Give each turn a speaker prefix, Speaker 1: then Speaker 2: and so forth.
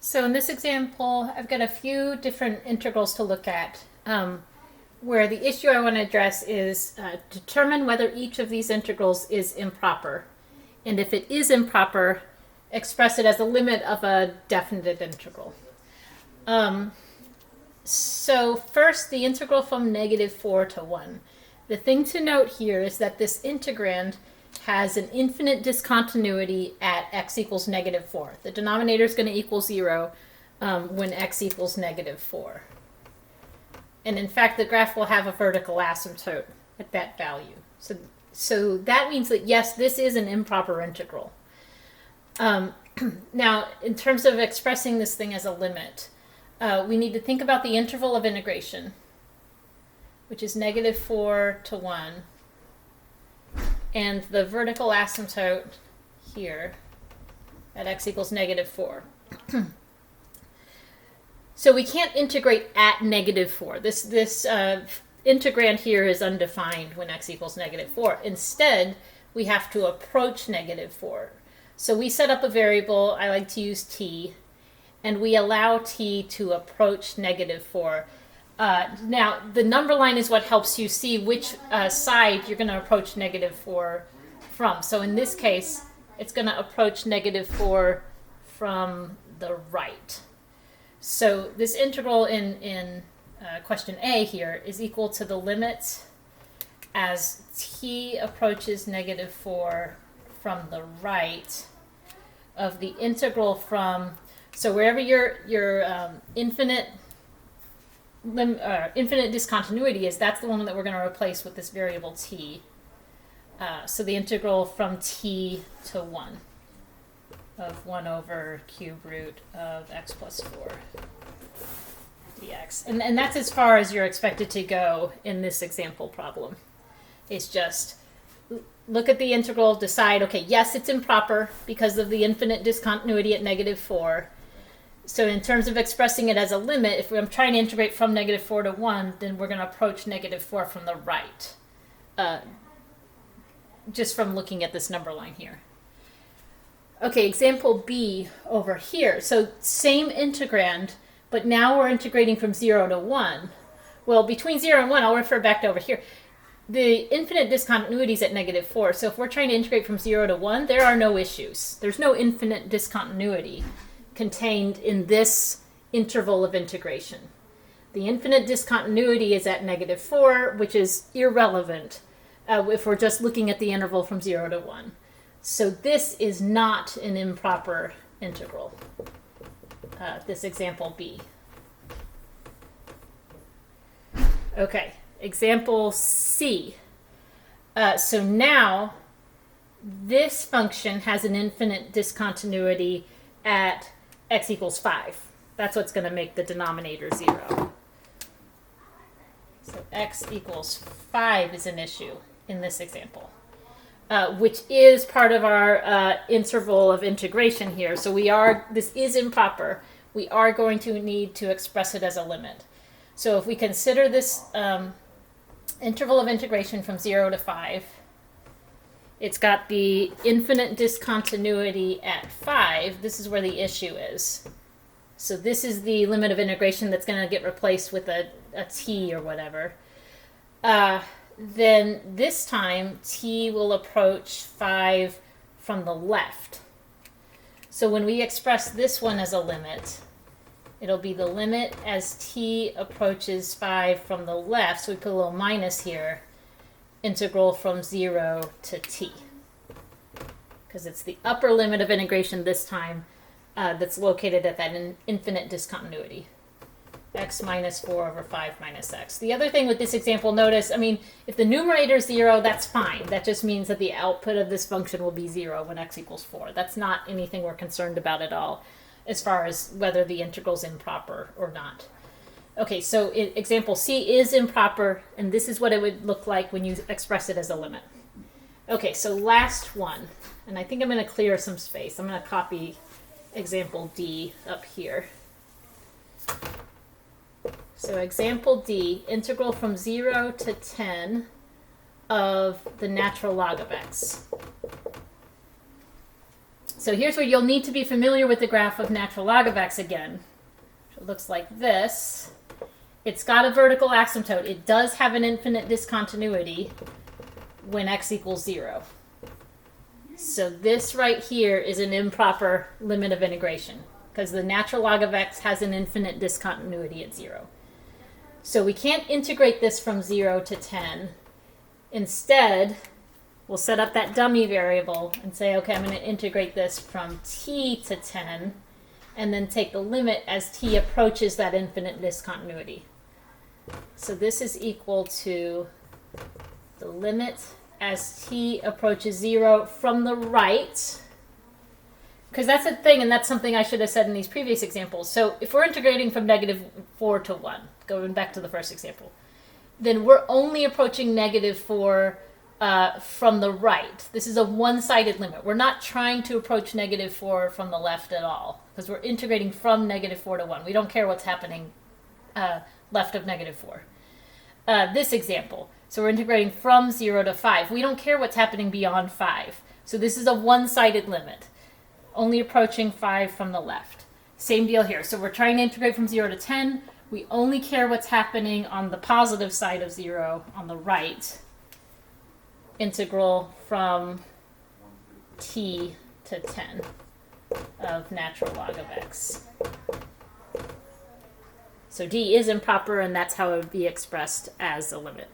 Speaker 1: So in this example, I've got a few different integrals to look at, where the issue I want to address is determine whether each of these integrals is improper. And if it is improper, express it as a limit of a definite integral. So first, the integral from -4 to 1. The thing to note here is that this integrand has an infinite discontinuity at x equals -4. The denominator is going to equal 0 when x equals -4. And in fact, the graph will have a vertical asymptote at that value. So that means that, yes, this is an improper integral. Now, in terms of expressing this thing as a limit, we need to think about the interval of integration, which is -4 to 1. And the vertical asymptote here at x equals -4. So we can't integrate at -4. This integrand here is undefined when x equals -4. Instead, we have to approach -4. So we set up a variable, I like to use t, and we allow t to approach -4. Now, the number line is what helps you see which side you're going to approach -4 from. So in this case, it's going to approach -4 from the right. So this integral in question A here is equal to the limit as t approaches -4 from the right of the integral from, so wherever your infinite discontinuity is, that's the one that we're going to replace with this variable t. So the integral from t to 1 of 1 over cube root of x plus 4 dx. And that's as far as you're expected to go in this example problem. It's just look at the integral, decide, okay, yes, it's improper because of the infinite discontinuity at -4. So in terms of expressing it as a limit, if I'm trying to integrate from -4 to 1, then we're going to approach -4 from the right, just from looking at this number line here. Okay, example B over here. So same integrand, but now we're integrating from 0 to 1. Well, between 0 and 1, I'll refer back to over here. The infinite discontinuity is at -4. So if we're trying to integrate from 0 to 1, there are no issues. There's no infinite discontinuity contained in this interval of integration. The infinite discontinuity is at -4, which is irrelevant if we're just looking at the interval from 0 to 1. So this is not an improper integral, this example B. Okay, example C. So now this function has an infinite discontinuity at x equals 5. That's what's going to make the denominator 0. So x equals 5 is an issue in this example, which is part of our interval of integration here. So this is improper. We are going to need to express it as a limit. So if we consider this interval of integration from 0 to 5, it's got the infinite discontinuity at 5. This is where the issue is. So this is the limit of integration that's going to get replaced with a t or whatever. Then this time, t will approach 5 from the left. So when we express this one as a limit, it'll be the limit as t approaches 5 from the left. So we put a little minus here. Integral from 0 to t, because it's the upper limit of integration this time that's located at that infinite discontinuity, x minus 4 over 5 minus x. The other thing with this example, notice, I mean, if the numerator is 0, that's fine. That just means that the output of this function will be 0 when x equals 4. That's not anything we're concerned about at all as far as whether the integral is improper or not. Okay, so example C is improper, and this is what it would look like when you express it as a limit. Okay, so last one, and I think I'm going to clear some space. I'm going to copy example D up here. So example D, integral from 0 to 10 of the natural log of x. So here's where you'll need to be familiar with the graph of natural log of x again. It looks like this. It's got a vertical asymptote. It does have an infinite discontinuity when x equals 0. So this right here is an improper limit of integration because the natural log of x has an infinite discontinuity at 0. So we can't integrate this from 0 to 10. Instead, we'll set up that dummy variable and say, okay, I'm going to integrate this from t to 10 and then take the limit as t approaches that infinite discontinuity. So this is equal to the limit as t approaches 0 from the right. Because that's a thing, and that's something I should have said in these previous examples. So if we're integrating from -4 to 1, going back to the first example, then we're only approaching -4 from the right. This is a one-sided limit. We're not trying to approach -4 from the left at all, because we're integrating from -4 to 1. We don't care what's happening left of -4. This example, so we're integrating from 0 to 5. We don't care what's happening beyond 5. So this is a one-sided limit, only approaching 5 from the left. Same deal here. So we're trying to integrate from 0 to 10. We only care what's happening on the positive side of 0 on the right. Integral from t to 10 of natural log of x. So d is improper, and that's how it would be expressed as a limit.